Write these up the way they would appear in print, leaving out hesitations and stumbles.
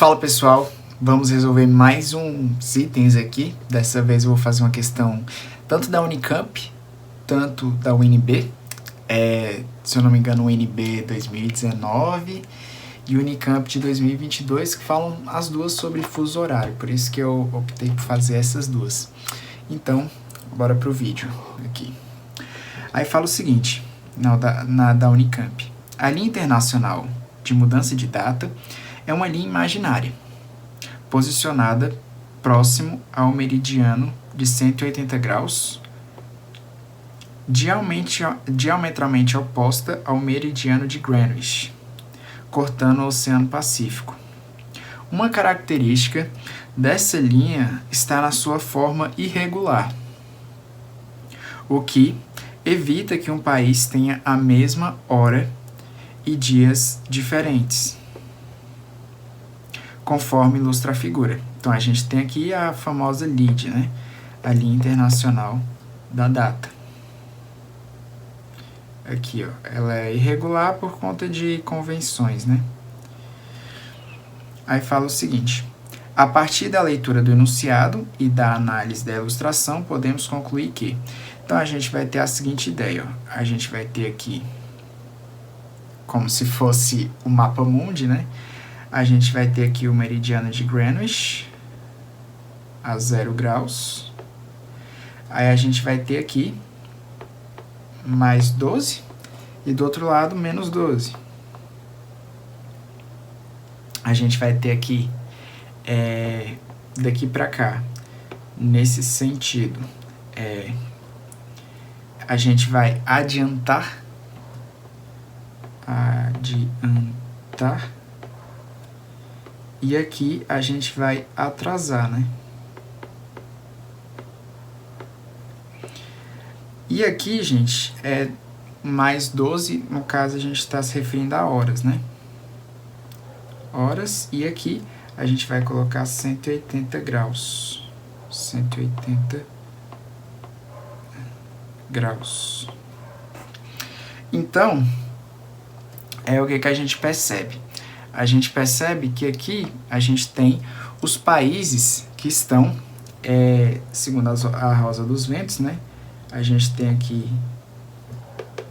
Fala pessoal, vamos resolver mais uns itens aqui. Dessa vez eu vou fazer uma questão tanto da Unicamp, tanto da UNB. Se eu não me engano, UNB 2019 e Unicamp de 2022, que falam as duas sobre fuso horário. Por isso que eu optei por fazer essas duas. Então, bora pro vídeo aqui. Aí fala o seguinte, da Unicamp. A linha internacional de mudança de data é uma linha imaginária, posicionada próximo ao meridiano de 180 graus, diametralmente oposta ao meridiano de Greenwich, cortando o Oceano Pacífico. Uma característica dessa linha está na sua forma irregular, o que evita que um país tenha a mesma hora e dias diferentes, conforme ilustra a figura. Então, a gente tem aqui a famosa LID, né? A linha internacional da data. Aqui, ó, ela é irregular por conta de convenções, né? Aí fala o seguinte: a partir da leitura do enunciado e da análise da ilustração, podemos concluir que... Então, a gente vai ter a seguinte ideia, ó. A gente vai ter aqui, como se fosse o mapa mundi, né? A gente vai ter aqui o meridiano de Greenwich, a 0 graus. Aí a gente vai ter aqui mais 12 e do outro lado menos 12. A gente vai ter aqui, daqui para cá, nesse sentido, a gente vai adiantar, e aqui a gente vai atrasar, né? E aqui, gente, é mais 12, no caso a gente está se referindo a horas, né? Horas, e aqui a gente vai colocar 180 graus. 180 graus. Então, o que a gente percebe? A gente percebe que aqui a gente tem os países que estão, segundo a Rosa dos Ventos, né? A gente tem aqui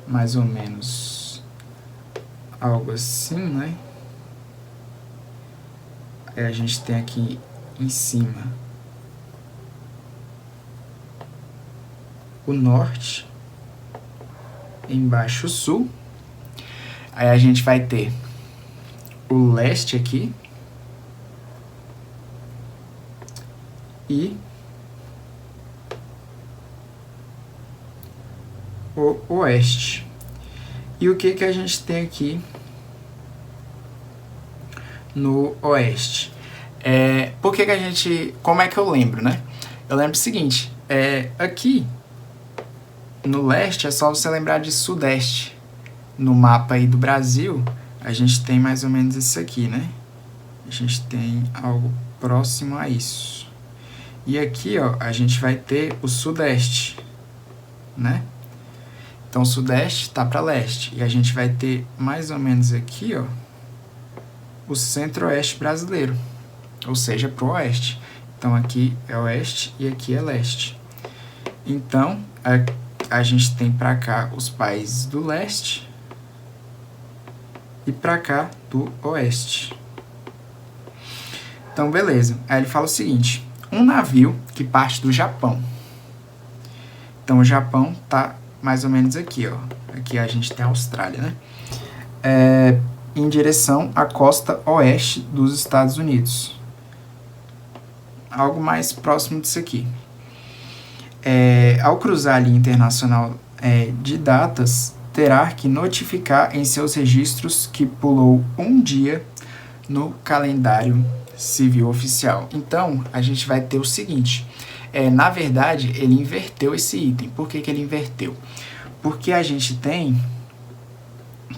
mais ou menos algo assim, né? A gente tem aqui em cima o norte, embaixo o sul. Aí a gente vai ter o leste aqui e o oeste. E o que a gente tem aqui no oeste? Por que a gente... Como é que eu lembro, né? Eu lembro o seguinte, aqui no leste é só você lembrar de sudeste. No mapa aí do Brasil, a gente tem mais ou menos isso aqui, né? A gente tem algo próximo a isso. E aqui, ó, a gente vai ter o sudeste, né? Então, o sudeste está para leste. E a gente vai ter mais ou menos aqui, ó, o centro-oeste brasileiro. Ou seja, para o oeste. Então, aqui é oeste e aqui é leste. Então, a gente tem para cá os países do leste e para cá do oeste. Então, beleza. Aí ele fala o seguinte: um navio que parte do Japão. Então, o Japão tá mais ou menos aqui, ó. Aqui a gente tem a Austrália, né? Em direção à costa oeste dos Estados Unidos. Algo mais próximo disso aqui. Ao cruzar a linha internacional de datas, terá que notificar em seus registros que pulou um dia no calendário civil oficial. Então, a gente vai ter o seguinte, na verdade, ele inverteu esse item. Por que ele inverteu? Porque a gente tem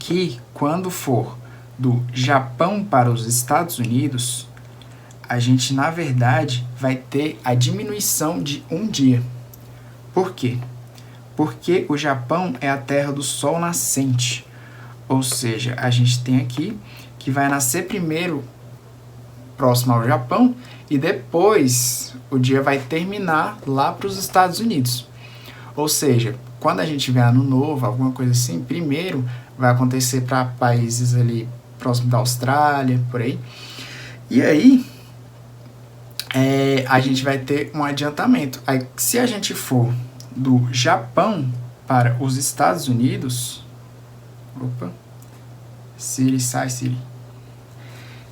que, quando for do Japão para os Estados Unidos, a gente, na verdade, vai ter a diminuição de um dia. Por quê? Porque o Japão é a terra do sol nascente. Ou seja, a gente tem aqui que vai nascer primeiro próximo ao Japão e depois o dia vai terminar lá para os Estados Unidos. Ou seja, quando a gente vê Ano Novo, alguma coisa assim, primeiro vai acontecer para países ali próximo da Austrália, por aí. E aí, a gente vai ter um adiantamento. Aí, se a gente for do Japão para os Estados Unidos... Opa. Siri, sai, Siri.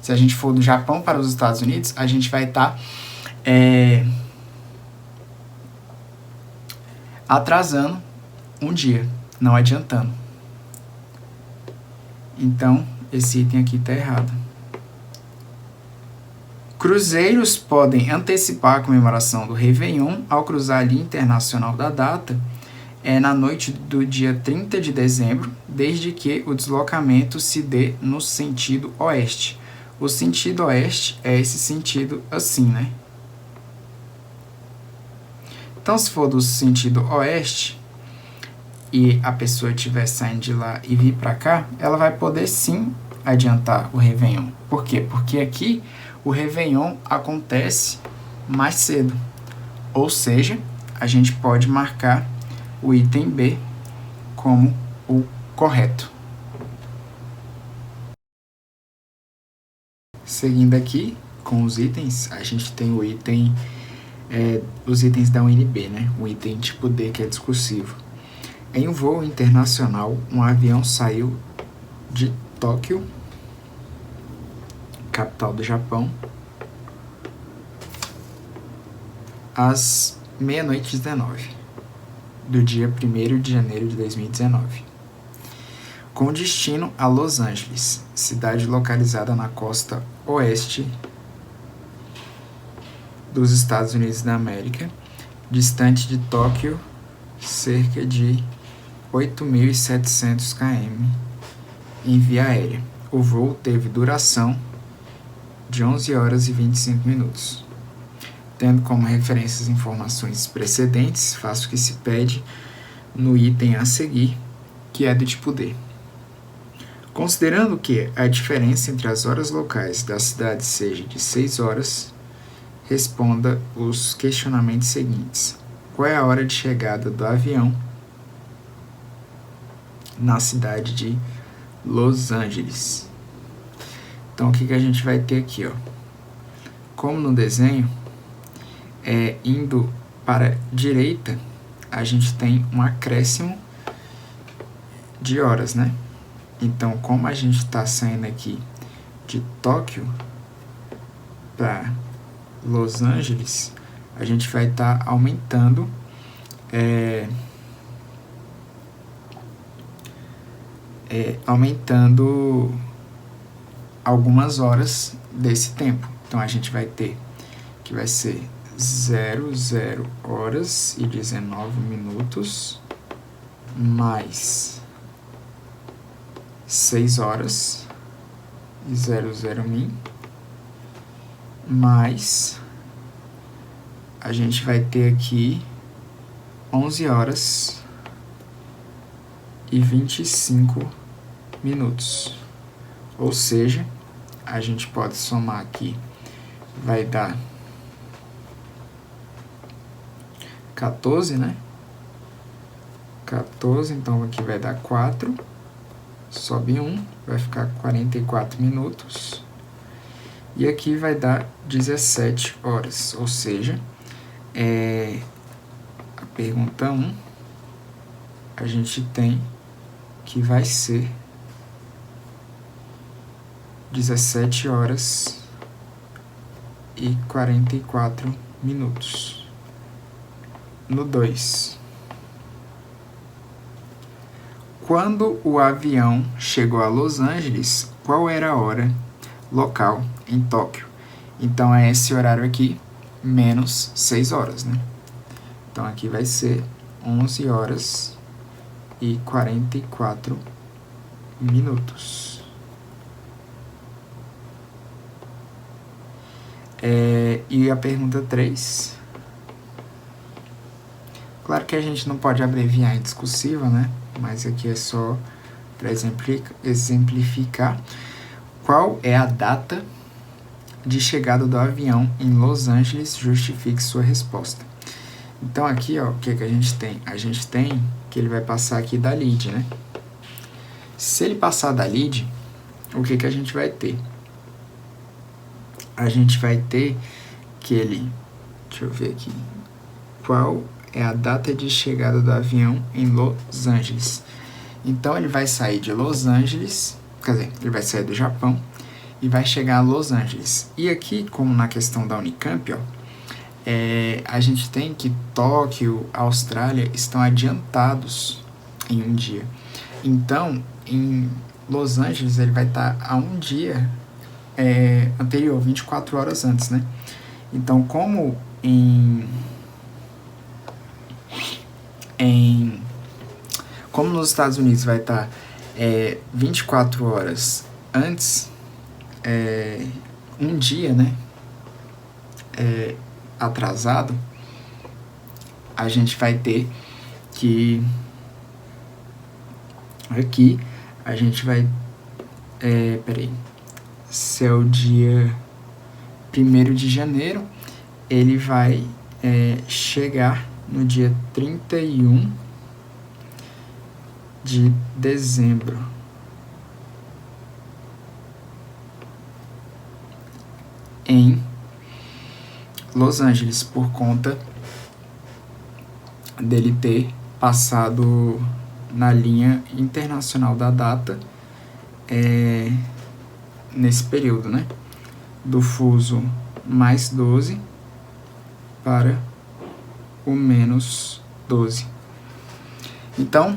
Se a gente for do Japão para os Estados Unidos, a gente vai estar atrasando um dia, não adiantando. Então, esse item aqui está errado. Cruzeiros podem antecipar a comemoração do Réveillon ao cruzar a linha internacional da data na noite do dia 30 de dezembro, desde que o deslocamento se dê no sentido oeste. O sentido oeste é esse sentido assim, né? Então, se for do sentido oeste e a pessoa estiver saindo de lá e vir para cá, ela vai poder sim adiantar o Réveillon. Por quê? Porque aqui o Réveillon acontece mais cedo. Ou seja, a gente pode marcar o item B como o correto. Seguindo aqui com os itens, a gente tem o item, os itens da UNB, né? O item tipo D, que é discursivo. Em um voo internacional, um avião saiu de Tóquio, capital do Japão, às 00h19 do dia 1º de janeiro de 2019, com destino a Los Angeles, cidade localizada na costa oeste dos Estados Unidos da América, distante de Tóquio cerca de 8.700 km em via aérea. O voo teve duração de 11 horas e 25 minutos. Tendo como referência as informações precedentes, faço o que se pede no item a seguir, que é do tipo D. Considerando que a diferença entre as horas locais da cidade seja de 6 horas, responda os questionamentos seguintes. Qual é a hora de chegada do avião na cidade de Los Angeles? Então, o que a gente vai ter aqui, ó? Como no desenho, indo para a direita, a gente tem um acréscimo de horas, né? Então, como a gente está saindo aqui de Tóquio para Los Angeles, a gente vai estar aumentando algumas horas desse tempo. Então, a gente vai ter que vai ser 00 horas e 19 minutos mais 6 horas e 00 min mais a gente vai ter aqui 11 horas e 25 minutos. Ou seja, a gente pode somar aqui, vai dar 14, né? 14, então aqui vai dar 4, sobe 1, vai ficar 44 minutos. E aqui vai dar 17 horas, ou seja, a pergunta 1, a gente tem que vai ser 17 horas e 44 minutos. No 2. Quando o avião chegou a Los Angeles, qual era a hora local em Tóquio? Então, é esse horário aqui, menos 6 horas, né? Então, aqui vai ser 11 horas e 44 minutos. E a pergunta 3... Claro que a gente não pode abreviar em discursiva, né? Mas aqui é só para exemplificar. Qual é a data de chegada do avião em Los Angeles, justifique sua resposta. Então aqui, ó, o que a gente tem? A gente tem que ele vai passar aqui da lead, né? Se ele passar da lead, o que a gente vai ter? A gente vai ter que ele... Deixa eu ver aqui. Qual é a data de chegada do avião em Los Angeles? Então, ele vai sair de Los Angeles, quer dizer, ele vai sair do Japão e vai chegar a Los Angeles. E aqui, como na questão da Unicamp, ó, a gente tem que Tóquio, Austrália estão adiantados em um dia. Então, em Los Angeles, ele vai estar a um dia anterior, 24 horas antes, né? Então, como como nos Estados Unidos vai estar 24 horas antes, um dia, né, atrasado, a gente vai ter que aqui a gente vai se é o dia 1º de janeiro, ele vai chegar no dia 31 de dezembro. Em Los Angeles, por conta dele ter passado na linha internacional da data nesse período, né? Do fuso mais 12 para o menos 12. Então,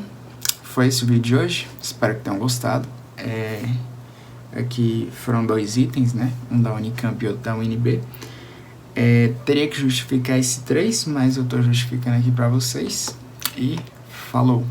foi esse o vídeo de hoje. Espero que tenham gostado. Aqui foram 2 itens, né? Um da Unicamp e outro da UNB. Teria que justificar esse 3, mas eu estou justificando aqui para vocês. E falou!